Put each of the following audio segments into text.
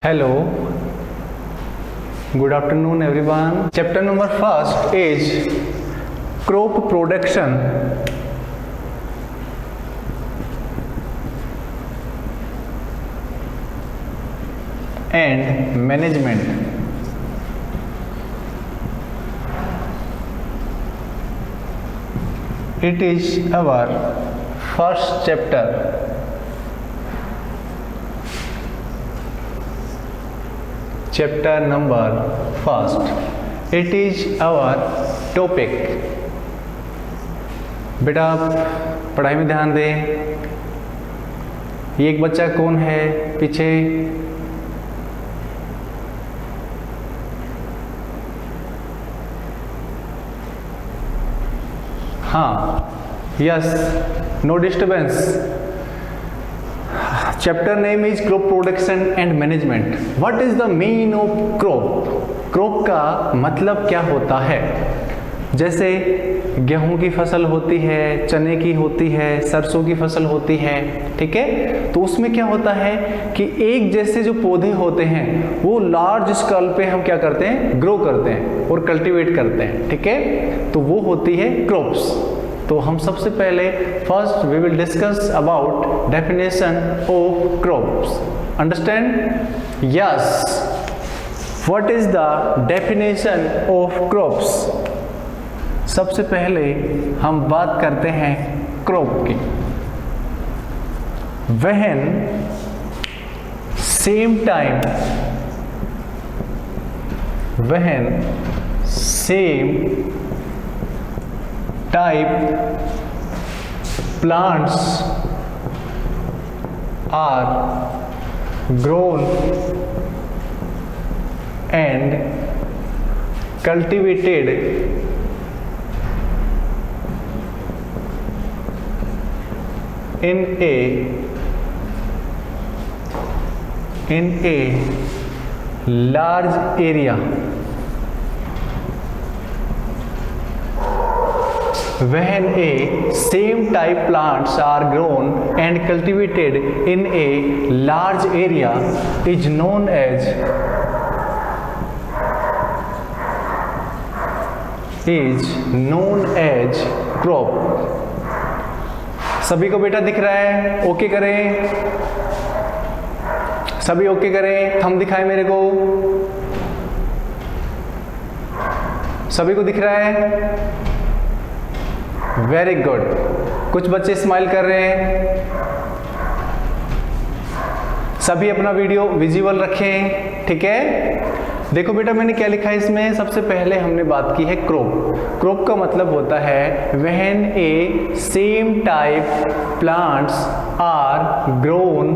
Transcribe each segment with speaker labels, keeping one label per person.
Speaker 1: Hello, good afternoon everyone. Chapter number first is crop production and management. It is our first chapter. Chapter number first. It is our topic. बेटा पढ़ाई में ध्यान दें. ये एक बच्चा कौन है पीछे? हाँ, yes, no disturbance. Chapter name is crop production and management. What is the meaning of crop? Crop का मतलब क्या होता है? जैसे गेहूं की फसल होती है, चने की होती है, सरसों की फसल होती है, ठीक है? तो उसमें क्या होता है कि एक जैसे जो पौधे होते हैं वो लार्ज स्केल पे हम क्या करते हैं, ग्रो करते हैं और कल्टीवेट करते हैं, ठीक है? तो वो होती है क्रॉप्स. तो हम सबसे पहले first we will discuss about definition of crops. Understand? Yes. What is the definition of crops? सबसे पहले हम बात करते हैं क्रॉप की. When same type plants are grown and cultivated in a large area. When a same type plants are grown and cultivated in a large area is known as crop. सभी को बेटा दिख रहा है? ओके करें, सभी okay करें. Thumb दिखाएं मेरे को. सभी को दिख रहा है? Very good. कुछ बच्चे स्माइल कर रहे हैं. सभी अपना वीडियो विजुअल रखें, ठीक है? देखो बेटा मैंने क्या लिखा है इसमें. सबसे पहले हमने बात की है क्रॉप. क्रॉप का मतलब होता है when a same type plants are grown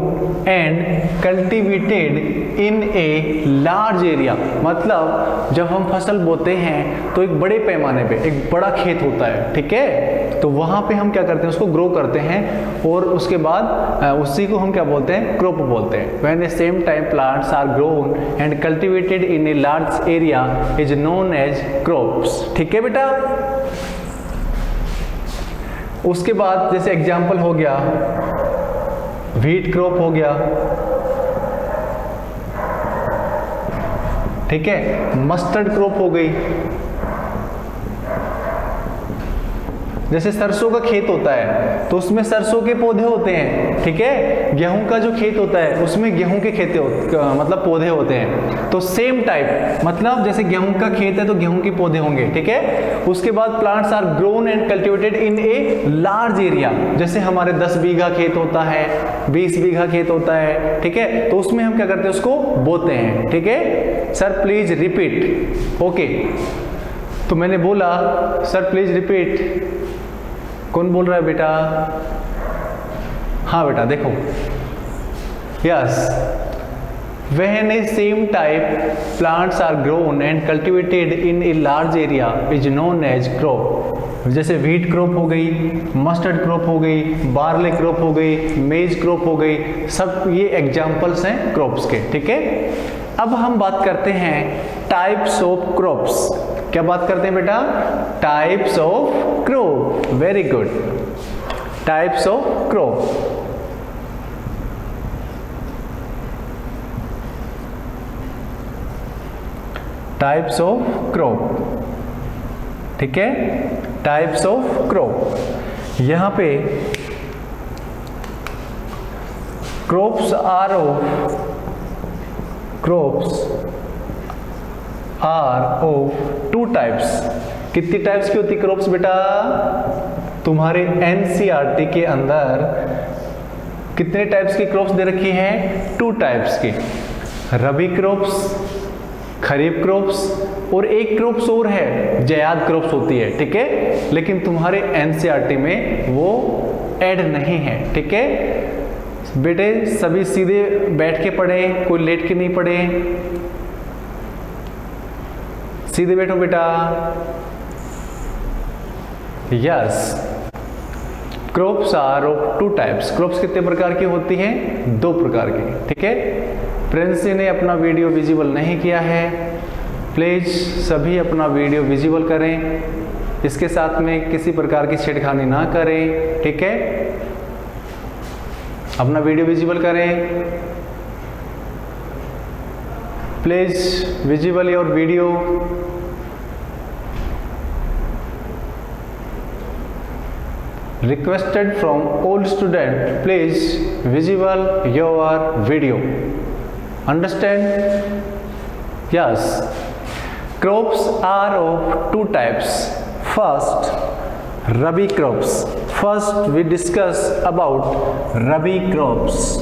Speaker 1: and cultivated in a large area. मतलब जब हम फसल बोते हैं तो एक बड़े पैमाने पे एक बड़ा खेत होता है, ठीक है? तो वहां पे हम क्या करते हैं, उसको ग्रो करते हैं और उसके बाद उसी को हम क्या बोलते हैं, क्रॉप बोलते हैं. When a same type plants are grown and cultivated in a large area is known as crops. ठीक है बेटा? उसके बाद जैसे एग्जाम्पल हो गया व्हीट क्रॉप हो गया, ठीक है? मस्टर्ड क्रॉप हो गई. जैसे सरसों का खेत होता है तो उसमें सरसों के पौधे होते हैं, ठीक है? गेहूं का जो खेत होता है उसमें गेहूं के मतलब पौधे होते हैं. तो सेम टाइप मतलब जैसे गेहूं का खेत है तो गेहूं के पौधे होंगे, ठीक है? उसके बाद plants are grown and cultivated in a large area. जैसे हमारे 10 बीघा खेत होता है, 20 बीघा खेत होता है, ठीक है? तो उसमें हम क्या करते हैं, उसको बोते हैं, ठीक है? Sir please repeat. ओके, तो मैंने बोला सर प्लीज रिपीट. कौन बोल रहा है बेटा? हाँ बेटा देखो. Yes. When a same type plants are grown and cultivated in a large area is known as crop. जैसे व्हीट क्रॉप हो गई, मस्टर्ड क्रॉप हो गई, बार्ले क्रॉप हो गई, मेज क्रॉप हो गई, सब ये एग्जाम्पल्स हैं क्रॉप्स के, ठीक है? अब हम बात करते हैं टाइप्स ऑफ क्रॉप्स. क्या बात करते हैं बेटा? Types of crop. Very good. Types of crop. Types of crop, ठीक है, टाइप्स ऑफ क्रॉप। यहां पे crops are of two types. कितनी टाइप्स की होती क्रॉप्स बेटा? तुम्हारे एनसीईआरटी के अंदर कितने टाइप्स की क्रॉप्स दे रखी हैं? 2 टाइप्स की, रबी क्रॉप्स, खरीफ क्रॉप्स, और एक क्रॉप्स और है जायद क्रॉप्स होती है, ठीक है, लेकिन तुम्हारे एनसीईआरटी में वो ऐड नहीं है, ठीक है। बेटे सभी सीधे बैठ के पढ़े, कोई लेट के नहीं पढ़े, सीधे बैठो बेटा। Yes, crops are of 2 types. Crops कितने प्रकार की होती हैं? 2 प्रकार की, ठीक है। प्रिंसी ने अपना वीडियो विजिबल नहीं किया है, प्लीज सभी अपना वीडियो विजिबल करें, इसके साथ में किसी प्रकार की छेड़खानी ना करें, ठीक है। अपना वीडियो विजिबल करें, please visible your video. Requested from all student, please visible your video. Understand? Yes. Crops are of 2 types. First, Rabi crops. First, we discuss about Rabi crops.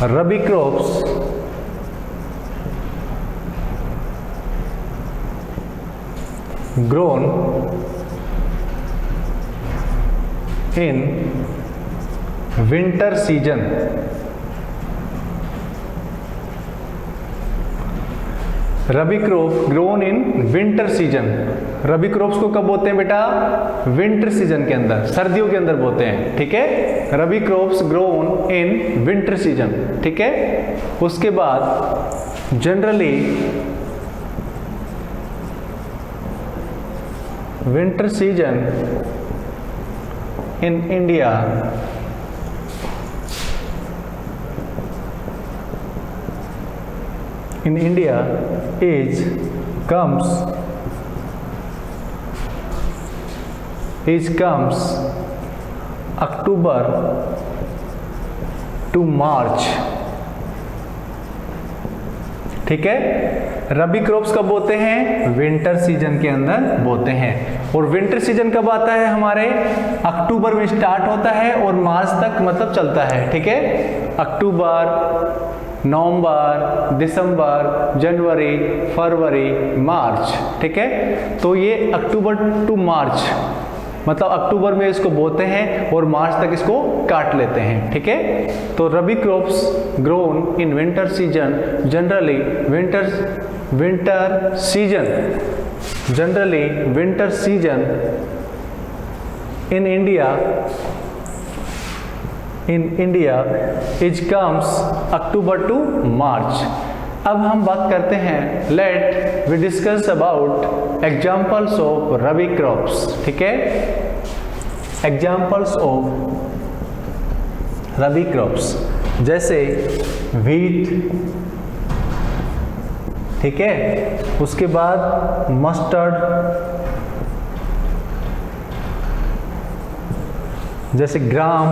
Speaker 1: Rabi crops grown in winter season. Rabi crop grown in winter season. Rabi crops को कब बोते हैं बेटा? Winter season के अंदर, सर्दियों के अंदर बोते हैं, ठीक है। Rabi crops grown in winter season, ठीक है। उसके बाद generally winter season in India comes October to March, ठीक है। रबी क्रॉप्स कब बोते हैं? विंटर सीजन के अंदर बोते हैं। और विंटर सीजन कब आता है? हमारे अक्टूबर में स्टार्ट होता है और मार्च तक मतलब चलता है, ठीक है। अक्टूबर, नवंबर, दिसंबर, जनवरी, फरवरी, मार्च, ठीक है। तो ये अक्टूबर टू मार्च मतलब अक्टूबर में इसको बोते हैं और मार्च तक इसको काट लेते हैं, ठीक है। तो rabi crops grown in winter season generally winter season in India is comes October to March. अब हम बात करते हैं, let we discuss about examples of rabi crops, ठीक है। एग्जाम्पल्स ऑफ रबी क्रॉप्स जैसे व्हीट, ठीक है। उसके बाद मस्टर्ड, जैसे ग्राम,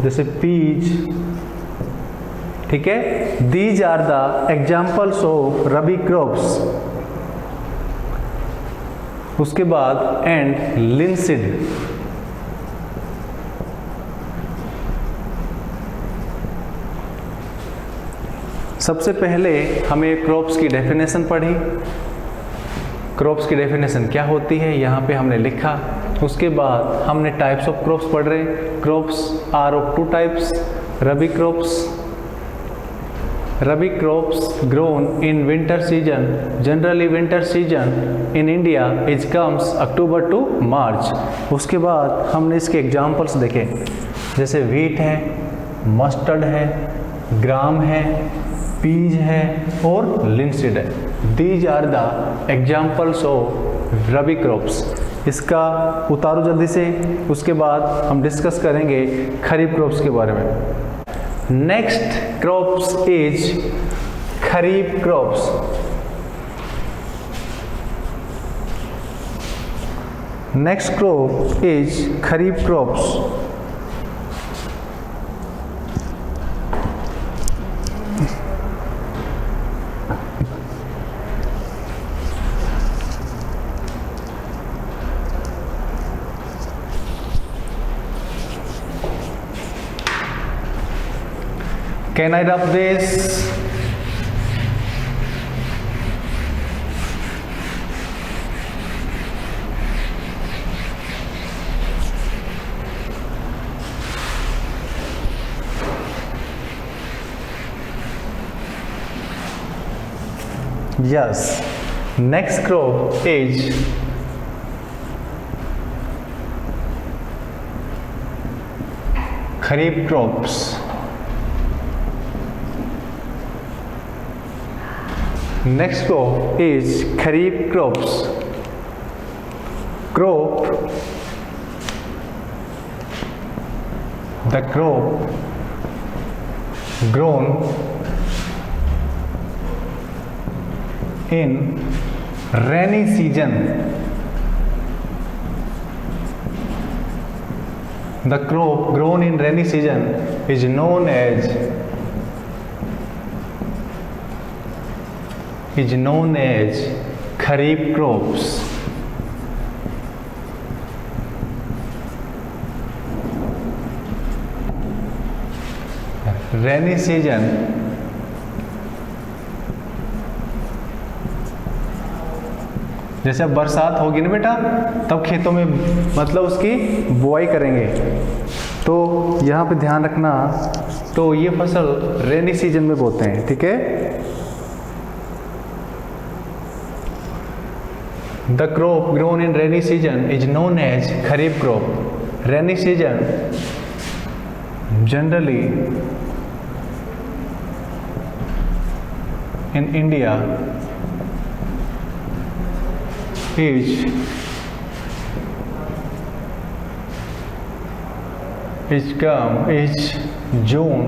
Speaker 1: जैसे पीच, ठीक है। These are the examples of rabi crops. उसके बाद एंड लिनसीड, सबसे पहले हमें क्रॉप्स की डेफिनेशन पढ़ी। क्रॉप्स की डेफिनेशन क्या होती है यहाँ पे हमने लिखा। उसके बाद हमने टाइप्स ऑफ क्रॉप्स पढ़ रहे। Crops are of 2 types, rabi crops grown in winter season generally winter season in India is comes October to March. उसके बाद हमने इसके एग्जाम्पल्स देखे, जैसे व्हीट है, मस्टर्ड है, ग्राम है, पीज है और लिनसीड है। These are the examples of rabi crops. इसका उतारो जल्दी से, उसके बाद हम डिस्कस करेंगे खरीफ क्रॉप्स के बारे में। Next crops is kharif crops. Next crop is kharif crops. Can I rub this? Yes. Next crop is Kharif crops. Next crop is Kharif crops. Crop, the crop grown in rainy season. The crop grown in rainy season is known as Kharif crops. Rainy season जैसे अब बरसात होगी ना बेटा, तब खेतों में मतलब उसकी बुआई करेंगे, तो यहाँ पे ध्यान रखना। तो ये फसल रेनी सीजन में बोते हैं, ठीक है। The crop grown in rainy season is known as Kharif crop. Rainy season generally in India is June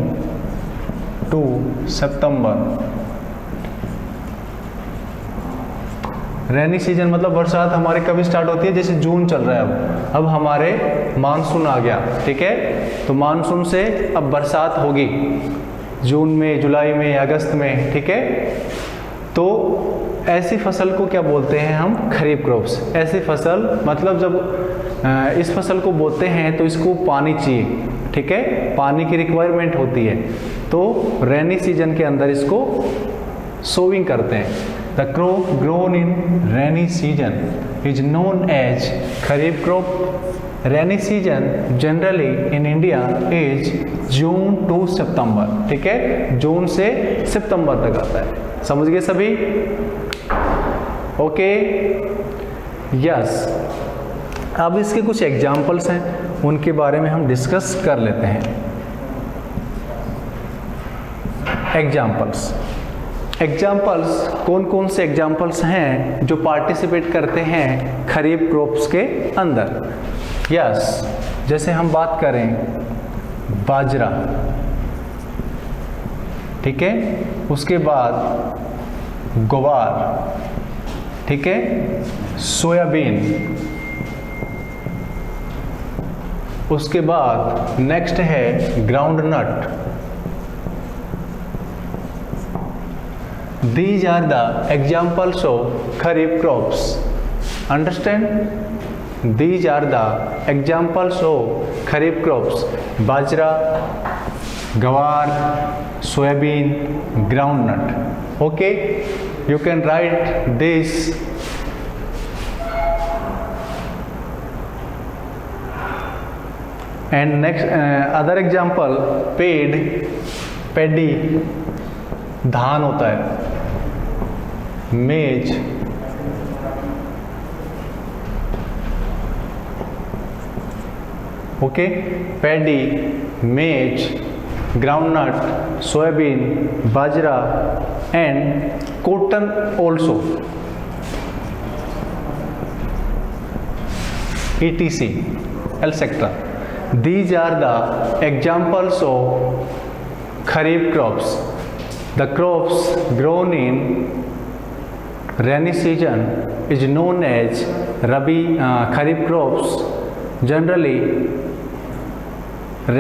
Speaker 1: to September. Rainy season मतलब बरसात हमारे कब स्टार्ट होती है, जैसे जून चल रहा है अब हमारे मानसून आ गया, ठीक है। तो मानसून से अब बरसात होगी जून में, जुलाई में, अगस्त में, ठीक है। तो ऐसी फसल को क्या बोलते हैं हम? खरीफ क्रॉप्स। ऐसी फसल मतलब जब इस फसल को बोते हैं तो इसको पानी चाहिए, ठीक है, पानी की रिक्वायरमेंट होती है, तो रेनी सीजन के अंदर इसको सोविंग करते हैं। The crop grown in rainy season is known as Kharif crop. Rainy season generally in India is June to September, ठीक है, जून से सितंबर तक आता है। समझ गए सभी? Okay, yes. अब इसके कुछ एग्जाम्पल्स हैं, उनके बारे में हम डिस्कस कर लेते हैं। एग्जाम्पल्स कौन कौन से एग्जाम्पल्स हैं जो पार्टिसिपेट करते हैं खरीफ क्रॉप्स के अंदर? यस, जैसे हम बात करें बाजरा, ठीक है, उसके बाद ग्वार, ठीक है, सोयाबीन, उसके बाद नेक्स्ट है groundnut. These are the examples of Kharif crops. Understand? These are the examples of Kharif crops. Bajra, Gwar, soybean, groundnut. Okay? You can write this. And next other example, paddy, धान होता है, मेज, okay, paddy, मेज, groundnut, soybean, bajra and cotton also, etc. etc. These are the examples of kharif crops. The crops grown in rainy season is known as Rabi kharif crops. Generally,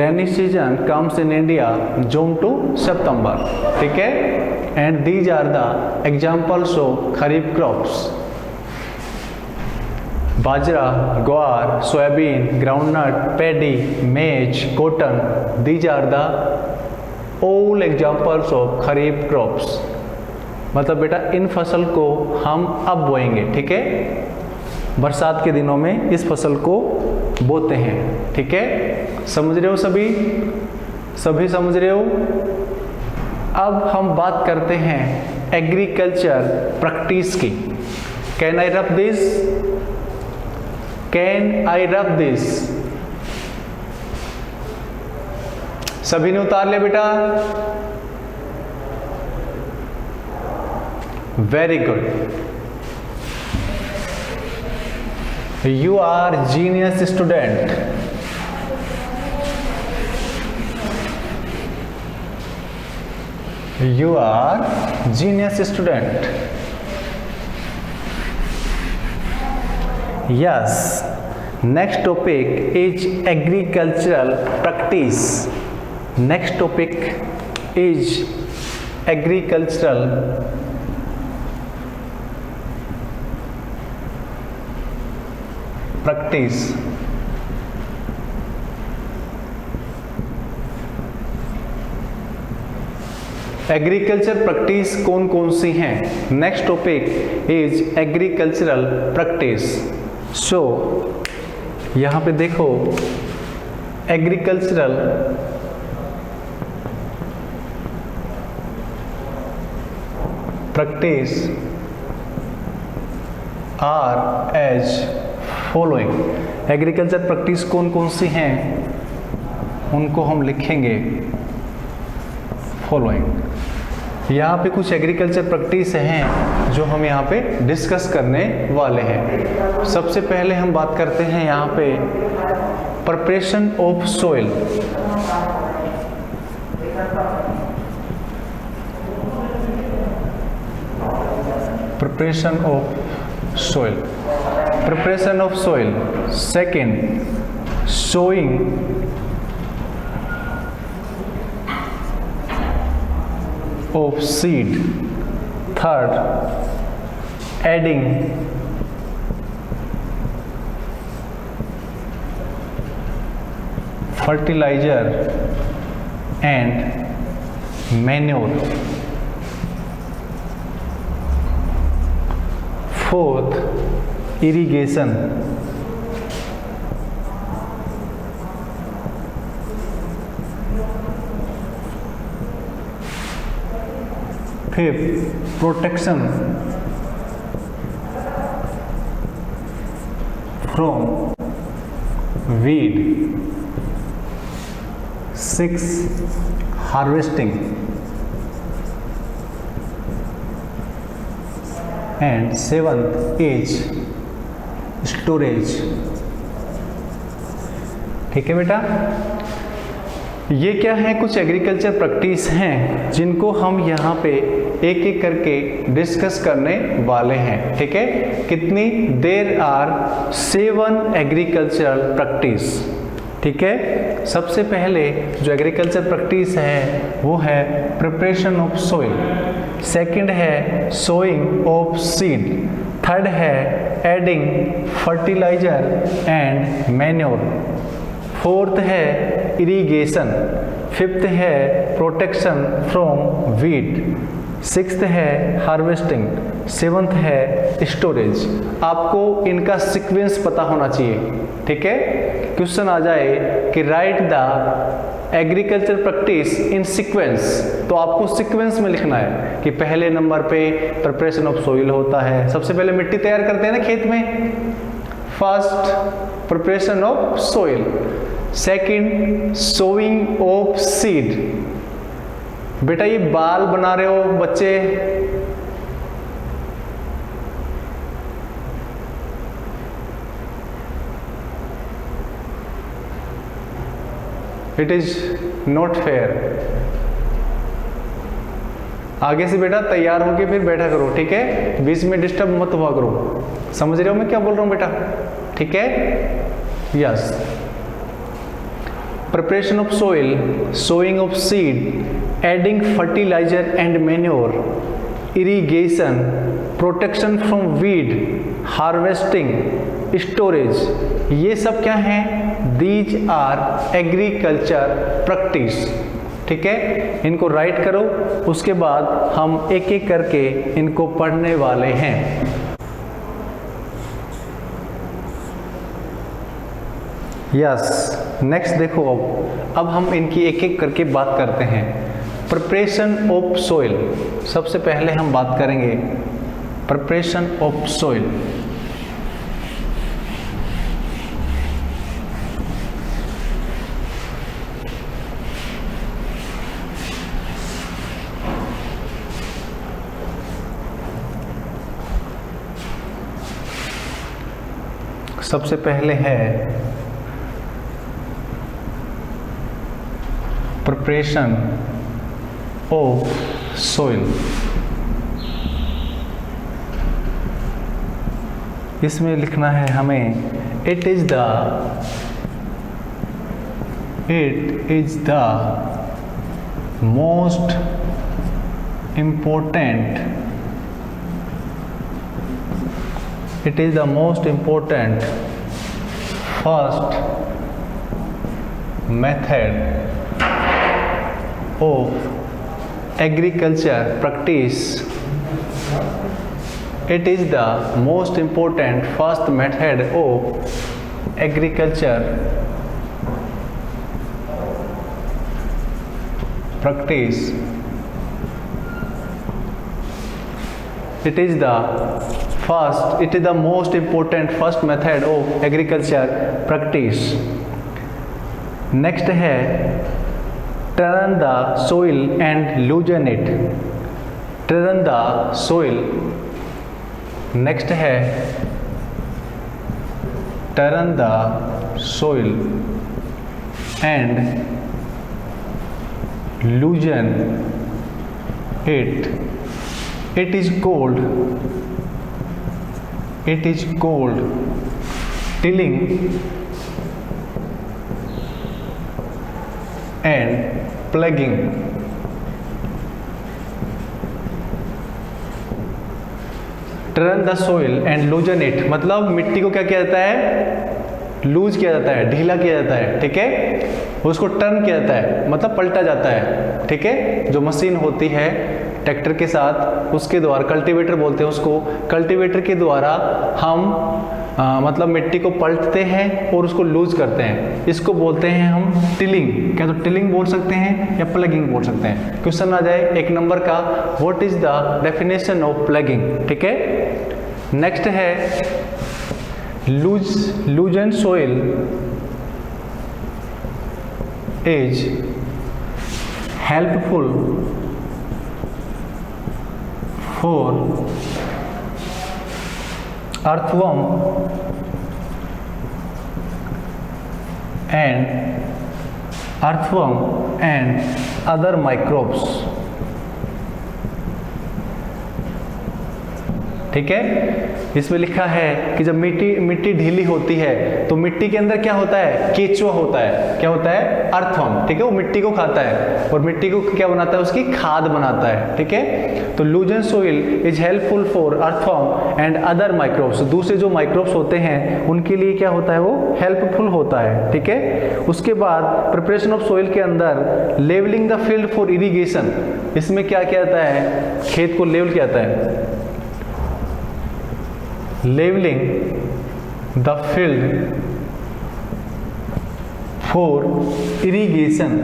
Speaker 1: rainy season comes in India June to September. ठीक है? And these are the examples of kharif crops. Bajra, guar, soybean, groundnut, paddy, maize, cotton, these are the all examples of kharif crops. मतलब बेटा इन फसल को हम अब बोएंगे, ठीक है? बरसात के दिनों में इस फसल को बोते हैं, ठीक है? समझ रहे हो सभी? सभी समझ रहे हो? अब हम बात करते हैं एग्रीकल्चर प्रैक्टिस की। Can I rub this? Can I rub this? सभी ने उतार लिया बेटा? Very good, you are genius student. You are genius student. Yes, next topic is agricultural practice. Next topic is agricultural practice. Agriculture practice कौन कौन सी हैं? Next topic is agricultural practice. So यहाँ पे देखो, agricultural practice are as following. Agriculture practice कौन कौन सी हैं उनको हम लिखेंगे फॉलोइंग। यहाँ पे कुछ एग्रीकल्चर प्रैक्टिस हैं जो हम यहाँ पे डिस्कस करने वाले हैं। सबसे पहले हम बात करते हैं यहाँ पे preparation of soil. Preparation of soil, preparation of soil. Second, sowing of seed. Third, adding fertilizer and manure. Fourth, irrigation. Fifth, protection from weed. Sixth, harvesting. And seventh is storage. ठीक है बेटा? ये क्या है? कुछ एग्रीकल्चर प्रैक्टिस हैं जिनको हम यहाँ पे एक एक करके डिस्कस करने वाले हैं, ठीक है? कितनी? देयर आर 7 एग्रीकल्चरल प्रैक्टिस, ठीक है? सबसे पहले जो एग्रीकल्चर प्रैक्टिस है वो है प्रिपरेशन ऑफ सोइल। सेकंड है सोइंग ऑफ सीड। थर्ड है adding fertiliser and manure. Fourth है इरिगेशन। फिफ्थ है प्रोटेक्शन फ्रॉम वीड। सिक्स्थ है हार्वेस्टिंग। सेवंथ है स्टोरेज। आपको इनका सीक्वेंस पता होना चाहिए, ठीक है? क्वेश्चन आ जाए कि right the agriculture practice in sequence, तो आपको सीक्वेंस में लिखना है कि पहले नंबर पे प्रिपरेशन ऑफ सोइल होता है। सबसे पहले मिट्टी तैयार करते हैं ना खेत में, first preparation of soil. Second, sowing of seed. बेटा ये बाल बना रहे हो बच्चे, इट इज नॉट फेयर। आगे से बेटा तैयार होके फिर बैठा करो, ठीक है, बीच में डिस्टर्ब मत हुआ करो। समझ रहे हो मैं क्या बोल रहा हूं बेटा, ठीक है? Yes. Preparation of soil, sowing of seed, adding fertiliser and manure, irrigation, protection from weed, harvesting, storage, ये सब क्या है? दीज आर एग्रीकल्चर प्रैक्टिस, ठीक है? इनको राइट करो, उसके बाद हम एक एक करके इनको पढ़ने वाले हैं। यस, नेक्स्ट देखो, अब हम इनकी एक एक करके बात करते हैं। प्रिपरेशन ऑफ सोइल, सबसे पहले हम बात करेंगे प्रिपरेशन ऑफ सोइल। सबसे पहले है प्रिपरेशन ऑफ सोइल। इसमें लिखना है हमें, it is the most important, it is the most important first method of agriculture practice. It is the most important first method of agriculture practice. It is the most important first method of agriculture practice. Next है turn the soil and loosen it. Turn the soil. Next है turn the soil and loosen it. It is called tilling and plugging. Turn the soil and लूजन it, मतलब मिट्टी को क्या किया जाता है? Loose किया जाता है, ढीला किया जाता है, ठीक है? उसको टर्न किया जाता है, मतलब पलटा जाता है, ठीक है? जो मशीन होती है ट्रैक्टर के साथ, उसके द्वारा, कल्टीवेटर बोलते हैं उसको, कल्टीवेटर के द्वारा हम मतलब मिट्टी को पलटते हैं और उसको लूज करते हैं। इसको बोलते हैं हम टिलिंग। क्या तो टिलिंग बोल सकते हैं या प्लगिंग बोल सकते हैं। क्वेश्चन आ जाए 1 नंबर का, what is the definition of plugging, ठीक है? नेक्स्ट है लूजन soil is helpful for earthworm and other microbes, ठीक है? इसमें लिखा है कि जब मिट्टी ढीली होती है तो मिट्टी के अंदर क्या होता है? केचुआ होता है। क्या होता है? अर्थवर्म, ठीक है? वो मिट्टी को खाता है और मिट्टी को क्या बनाता है? उसकी खाद बनाता है, ठीक है? तो loosen soil is helpful for earthworm and other microbes, दूसरे जो माइक्रोब्स होते हैं उनके लिए क्या होता है? वो हेल्पफुल होता है, ठीक है? उसके बाद प्रिपरेशन ऑफ सोइल के अंदर levelling the field for irrigation, इसमें क्या किया जाता है? खेत को लेवल किया जाता है। leveling the field for irrigation.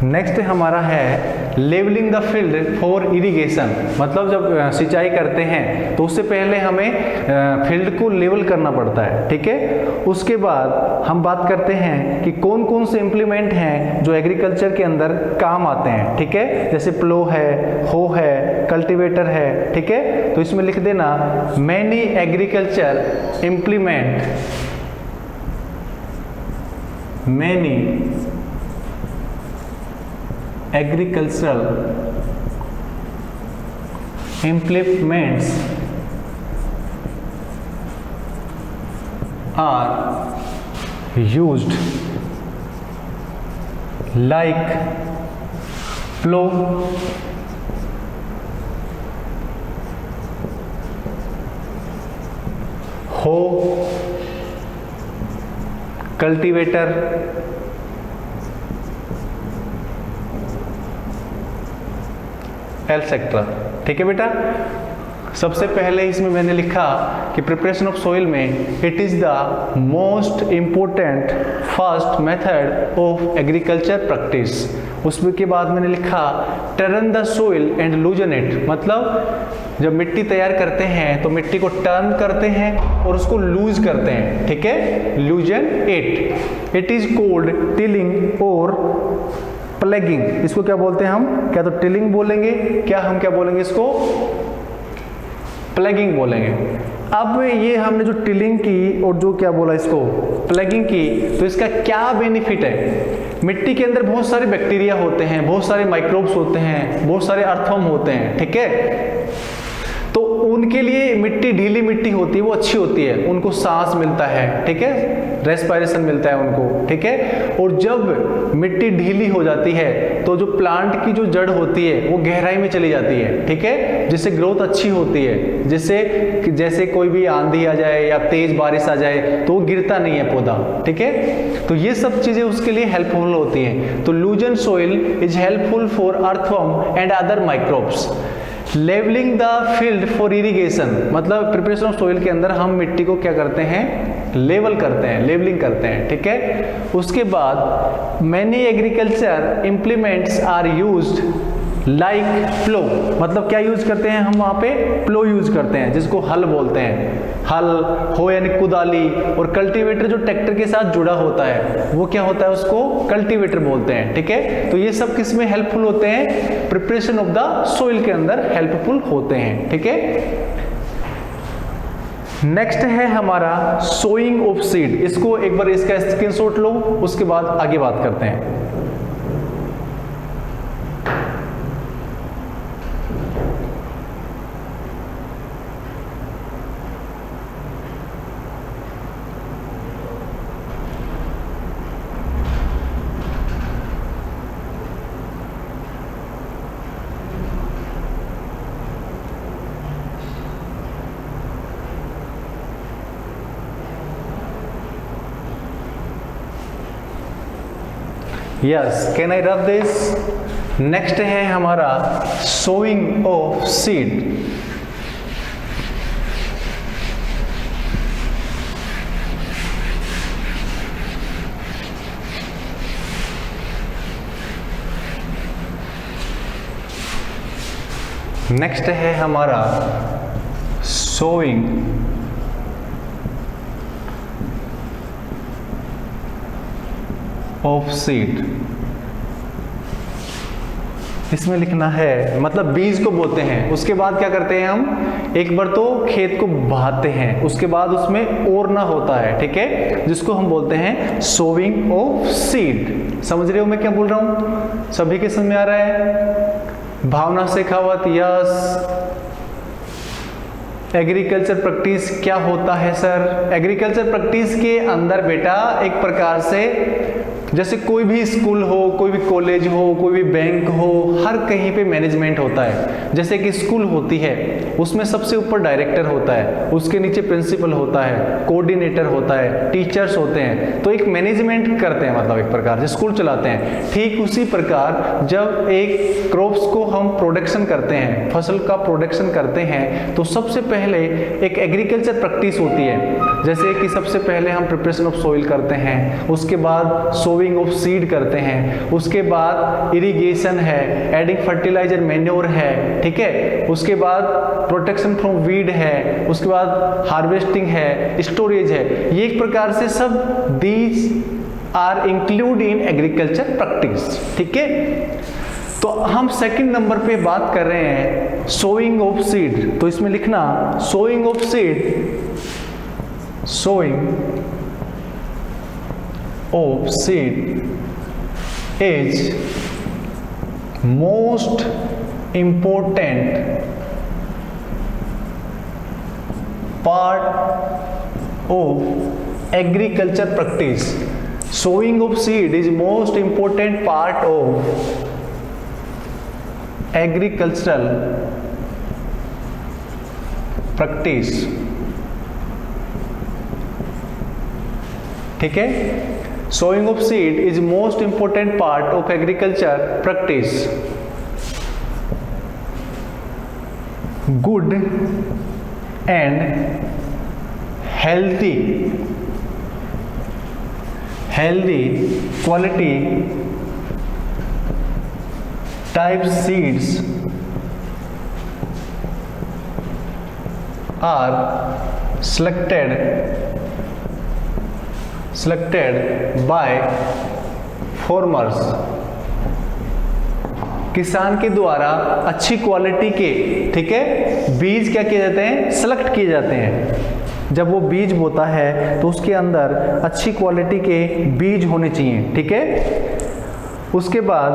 Speaker 1: Next हमारा है levelling the field for irrigation, मतलब जब सिंचाई करते हैं तो उससे पहले हमें फील्ड को लेवल करना पड़ता है, ठीक है। उसके बाद हम बात करते हैं कि कौन कौन से इम्प्लीमेंट हैं जो एग्रीकल्चर के अंदर काम आते हैं, ठीक है। जैसे प्लो है, हो है, कल्टीवेटर है, ठीक है। तो इसमें लिख देना many agriculture implement, many agricultural implements are used like plow, hoe, cultivator, etcetera, ठीक है बेटा। सबसे पहले इसमें मैंने लिखा कि प्रिपरेशन ऑफ सॉइल में it is the most important first method of agriculture practice. उसमें के बाद मैंने लिखा turn the soil and लूजन it, मतलब जब मिट्टी तैयार करते हैं तो मिट्टी को टर्न करते हैं और उसको लूज करते हैं, ठीक है, लूजन it. It is called tilling और प्लगिंग। इसको क्या बोलते हैं हम, क्या तो टिलिंग बोलेंगे, क्या हम क्या बोलेंगे इसको, प्लगिंग बोलेंगे। अब ये हमने जो टिलिंग की और जो क्या बोला इसको प्लगिंग की, तो इसका क्या बेनिफिट है। मिट्टी के अंदर बहुत सारे बैक्टीरिया होते हैं, बहुत सारे माइक्रोब्स होते हैं, बहुत सारे अर्थवर्म होते हैं, ठीक है। तो उनके लिए मिट्टी, ढीली मिट्टी होती है वो अच्छी होती है, उनको सांस मिलता है, ठीक है, रेस्पिरेशन मिलता है उनको, ठीक है। और जब मिट्टी ढीली हो जाती है तो जो प्लांट की जो जड़ होती है वो गहराई में चली जाती है, ठीक है, जिससे ग्रोथ अच्छी होती है, जिससे जैसे कोई भी आंधी आ जाए या तेज बारिश आ जाए तो वो गिरता नहीं है पौधा, ठीक है। तो ये सब चीजें उसके लिए हेल्पफुल होती हैं। तो loosen soil is helpful for earthworm and other microbes. Levelling the field for irrigation, मतलब प्रिपरेशन ऑफ सोइल के अंदर हम मिट्टी को क्या करते हैं, लेवल करते हैं, लेवलिंग करते हैं, ठीक है। उसके बाद many agriculture implements are used like plough, मतलब क्या यूज करते हैं हम वहां पे, प्लो यूज करते हैं, जिसको हल बोलते हैं, हल हो यानी कुदाली, और कल्टीवेटर जो ट्रैक्टर के साथ जुड़ा होता है वो क्या होता है, उसको कल्टीवेटर बोलते हैं, ठीक है। तो ये सब किस में हेल्पफुल होते हैं, प्रिपरेशन ऑफ द सोइल के अंदर हेल्पफुल होते हैं, ठीक है। नेक्स्ट है हमारा सोइंग ऑफ सीड। इसको एक बार इसका स्क्रीनशॉट लो, उसके बाद आगे बात करते हैं। Yes, can I rub this. Next है हमारा सोइंग ऑफ सीड। नेक्स्ट है हमारा सोइंग ऑफ सीड। इसमें लिखना है, मतलब बीज को बोते हैं, उसके बाद क्या करते हैं हम, एक बार तो खेत को बहाते हैं, उसके बाद उसमें ओरना होता है, ठीक है, जिसको हम बोलते हैं सोइंग ऑफ सीड। समझ रहे हो मैं क्या बोल रहा हूं, सभी के समझ में आ रहा है। भावना शेखावत, यस। एग्रीकल्चर प्रैक्टिस क्या होता है सर, एग्रीकल्चर प्रैक्टिस के अंदर बेटा एक प्रकार से जैसे कोई भी स्कूल हो, कोई भी कॉलेज हो, कोई भी बैंक हो, हर कहीं पे मैनेजमेंट होता है। जैसे कि स्कूल होती है, उसमें सबसे ऊपर डायरेक्टर होता है, उसके नीचे प्रिंसिपल होता है, कोऑर्डिनेटर होता है, टीचर्स होते हैं, तो एक मैनेजमेंट करते हैं, मतलब एक प्रकार से स्कूल चलाते हैं। ठीक उसी प्रकार जब एक क्रॉप्स को हम प्रोडक्शन करते हैं, फसल का प्रोडक्शन करते हैं, तो सबसे पहले एक एग्रीकल्चर प्रैक्टिस होती है, जैसे कि सबसे पहले हम प्रिपरेशन ऑफ सोइल करते हैं, उसके बाद सोविंग ऑफ सीड करते हैं, उसके बाद इरिगेशन है, एडिंग फर्टिलाइजर मैन्योर है, ठीक है, उसके बाद प्रोटेक्शन फ्रॉम वीड है, उसके बाद हार्वेस्टिंग है, स्टोरेज है। ये एक प्रकार से सब these are include in agriculture practice, ठीक है। तो हम सेकंड नंबर पे बात कर रहे हैं सोइंग ऑफ सीड। तो इसमें लिखना sowing of seed, sowing of seed is most important part of agriculture practice. Sowing of seed is most important part of agricultural practice, ठीक है। Sowing of seed is most important part of agriculture practice. Good and healthy quality type seeds are selected by farmers। किसान के द्वारा अच्छी quality के, ठीक है, बीज क्या किए जाते हैं, सेलेक्ट किए जाते हैं। जब वो बीज बोता है तो उसके अंदर अच्छी क्वालिटी के बीज होने चाहिए, ठीक है। उसके बाद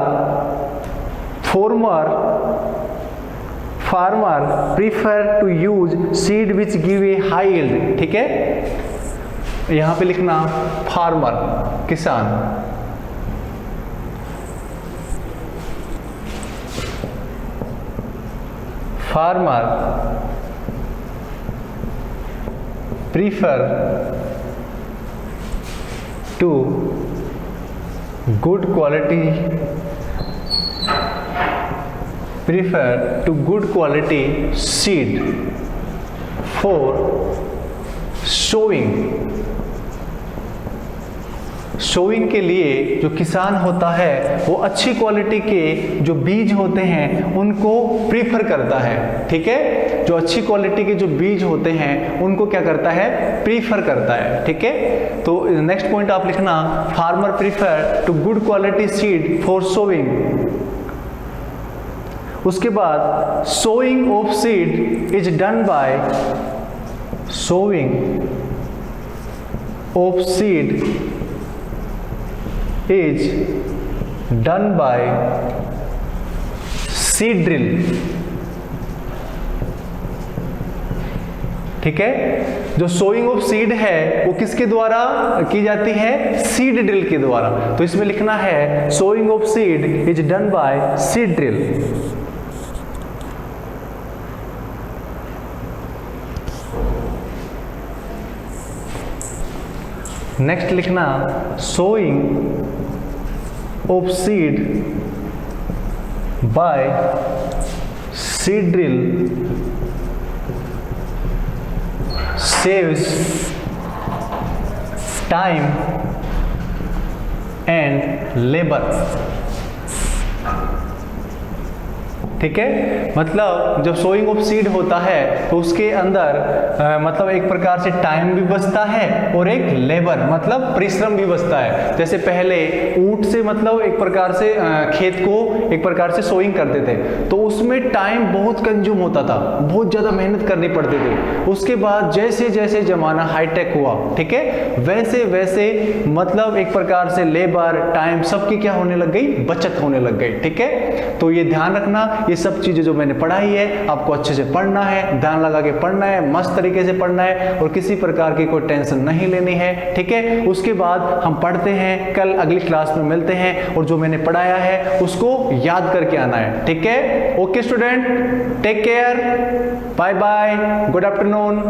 Speaker 1: farmer prefer to use seed which give a high yield, ठीक है। यहां पे लिखना फार्मर, किसान, farmer prefer to good quality seed for sowing। Sowing के लिए जो किसान होता है वो अच्छी क्वालिटी के जो बीज होते हैं उनको प्रीफर करता है, ठीक है। जो अच्छी क्वालिटी के जो बीज होते हैं उनको क्या करता है, प्रीफर करता है, ठीक है। तो नेक्स्ट पॉइंट आप लिखना farmer prefer to good quality seed for sowing. उसके बाद sowing of seed is done by, sowing of seed is done by seed drill, ठीक है। जो सोइंग ऑफ सीड है वो किसके द्वारा की जाती है, सीड ड्रिल के द्वारा। तो इसमें लिखना है sowing of seed is done by seed drill. Next लिखना sowing of seed by seed drill saves time and labor, ठीक है। मतलब जब सोइंग ऑफ सीड होता है तो उसके अंदर मतलब एक प्रकार से टाइम भी बचता है और एक लेबर मतलब परिश्रम भी बचता है। जैसे पहले ऊंट से मतलब एक प्रकार से खेत को एक प्रकार से सोइंग करते थे तो उसमें टाइम बहुत कंज्यूम होता था, बहुत ज़्यादा मेहनत करनी पड़ती थी। उसके बाद जैसे जैसे जमाना हाईटेक हुआ, ठीक है, वैसे वैसे मतलब एक प्रकार से लेबर टाइम सबकी क्या होने लग गई, बचत होने लग गई, ठीक है। तो ये ध्यान रखना, ये सब चीजें जो मैंने पढ़ाई है आपको अच्छे से पढ़ना है, ध्यान लगा के पढ़ना है, मस्त तरीके से पढ़ना है और किसी प्रकार की कोई टेंशन नहीं लेनी है, ठीक है। उसके बाद हम पढ़ते हैं, कल अगली क्लास में मिलते हैं और जो मैंने पढ़ाया है उसको याद करके आना है, ठीक है। Okay student, take care, bye bye, good afternoon.